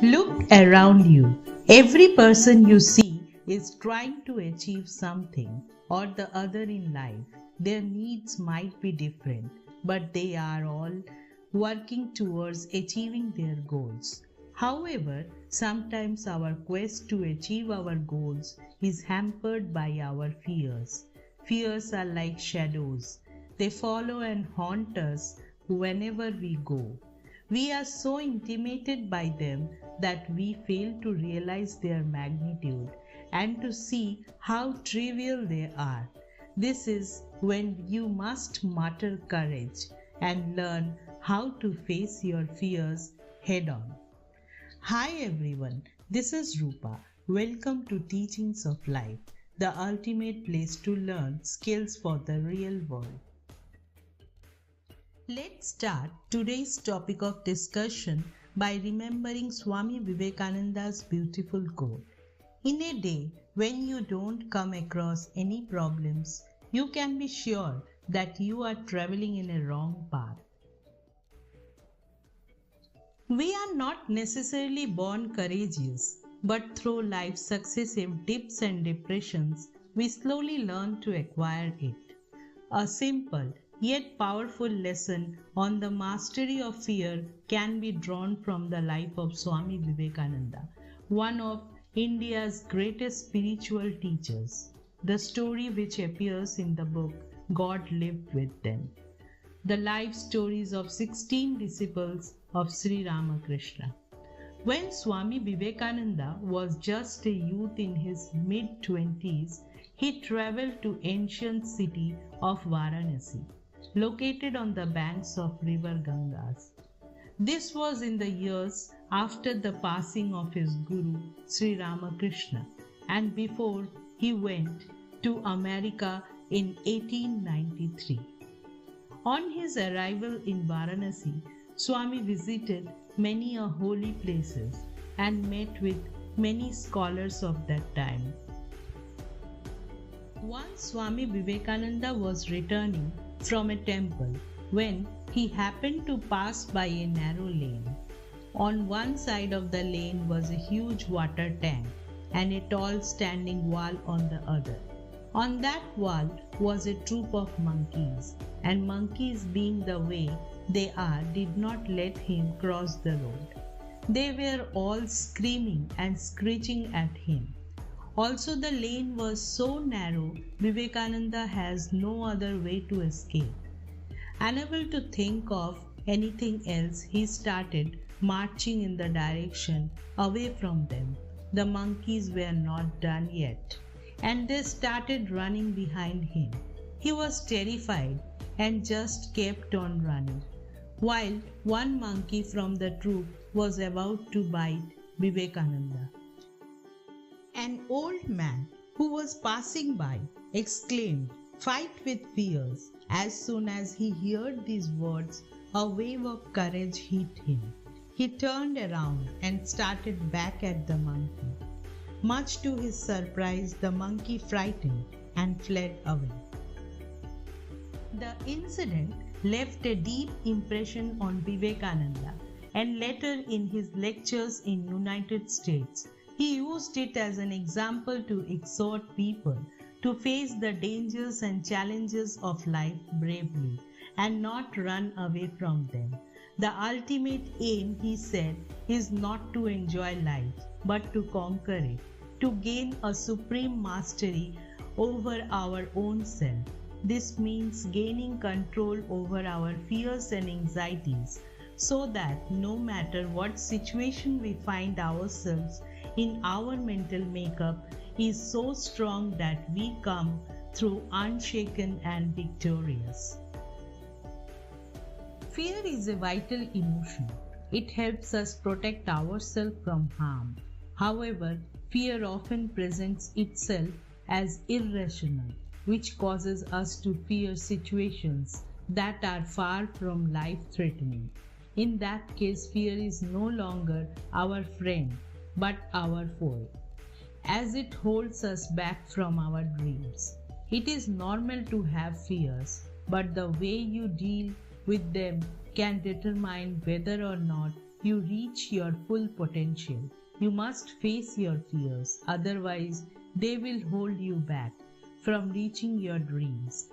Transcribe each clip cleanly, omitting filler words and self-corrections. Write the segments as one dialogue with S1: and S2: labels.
S1: Look around you. Every person you see is trying to achieve something or the other in life. Their needs might be different, but they are all working towards achieving their goals. However, sometimes our quest to achieve our goals is hampered by our fears. Fears are like shadows. They follow and haunt us whenever we go. We are so intimidated by them that we fail to realize their magnitude and to see how trivial they are. This is when you must muster courage and learn how to face your fears head on. Hi everyone, this is Rupa. Welcome to Teachings of Life, the ultimate place to learn skills for the real world. Let's start today's topic of discussion by remembering Swami Vivekananda's beautiful quote. In a day when you don't come across any problems, you can be sure that you are traveling in a wrong path. We are not necessarily born courageous, but through life's successive dips and depressions, we slowly learn to acquire it. A simple yet powerful lesson on the mastery of fear can be drawn from the life of Swami Vivekananda, one of India's greatest spiritual teachers. The story which appears in the book God Lived With Them. The life stories of 16 disciples of Sri Ramakrishna. When Swami Vivekananda was just a youth in his mid-20s, he traveled to ancient city of Varanasi, located on the banks of river Gangas. This was in the years after the passing of his guru Sri Ramakrishna and before he went to America in 1893. On his arrival in Varanasi, Swami visited many holy places and met with many scholars of that time. Once Swami Vivekananda was returning from a temple when he happened to pass by a narrow lane. On one side of the lane was a huge water tank and a tall standing wall on the other. On that wall was a troop of monkeys, and monkeys being the way they are did not let him cross the road. They were all screaming and screeching at him. Also the lane was so narrow, Vivekananda has no other way to escape. Unable to think of anything else, he started marching in the direction away from them. The monkeys were not done yet, and they started running behind him. He was terrified and just kept on running, while one monkey from the troop was about to bite Vivekananda. An old man who was passing by exclaimed, "Fight with fears." As soon as he heard these words, a wave of courage hit him. He turned around and started back at the monkey. Much to his surprise, the monkey frightened and fled away. The incident left a deep impression on Vivekananda, and later in his lectures in United States, he used it as an example to exhort people to face the dangers and challenges of life bravely and not run away from them. The ultimate aim, he said, is not to enjoy life, but to conquer it, to gain a supreme mastery over our own self. This means gaining control over our fears and anxieties so that no matter what situation we find ourselves in, our mental makeup is so strong that we come through unshaken and victorious. Fear is a vital emotion. It helps us protect ourselves from harm. However, fear often presents itself as irrational, which causes us to fear situations that are far from life-threatening. In that case, fear is no longer our friend, but our foe, as it holds us back from our dreams. It is normal to have fears, but the way you deal with them can determine whether or not you reach your full potential. You must face your fears, otherwise, they will hold you back from reaching your dreams.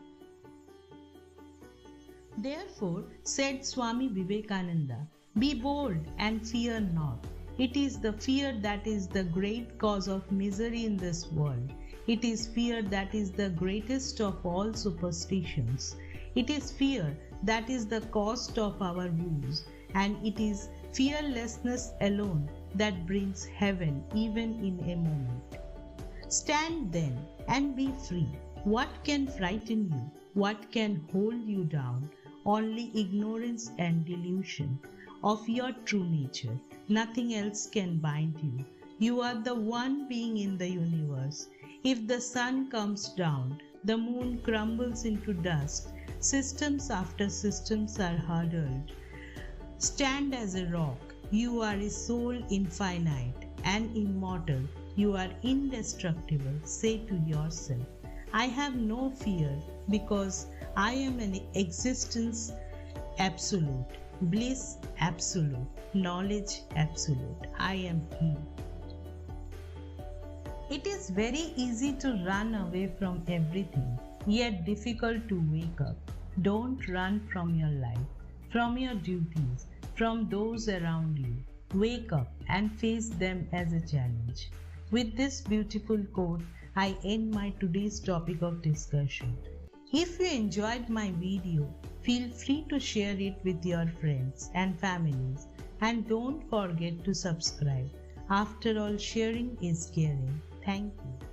S1: Therefore, said Swami Vivekananda, be bold and fear not. It is the fear that is the great cause of misery in this world. It is fear that is the greatest of all superstitions. It is fear that is the cost of our woes, and it is fearlessness alone that brings heaven even in a moment. Stand then and be free. What can frighten you? What can hold you down? Only ignorance and delusion of your true nature. Nothing else can bind you. You are the one being in the universe. If the sun comes down, the moon crumbles into dust, systems after systems are hurdled. Stand as a rock. You are a soul infinite and immortal. You are indestructible. Say to yourself, I have no fear because I am an existence absolute, bliss absolute, knowledge absolute. I am He. It is very easy to run away from everything, yet difficult to wake up. Don't run from your life, from your duties, from those around you. Wake up and face them as a challenge. With this beautiful quote, I end my today's topic of discussion. If you enjoyed my video, feel free to share it with your friends and families, and don't forget to subscribe. After all, sharing is caring. Thank you.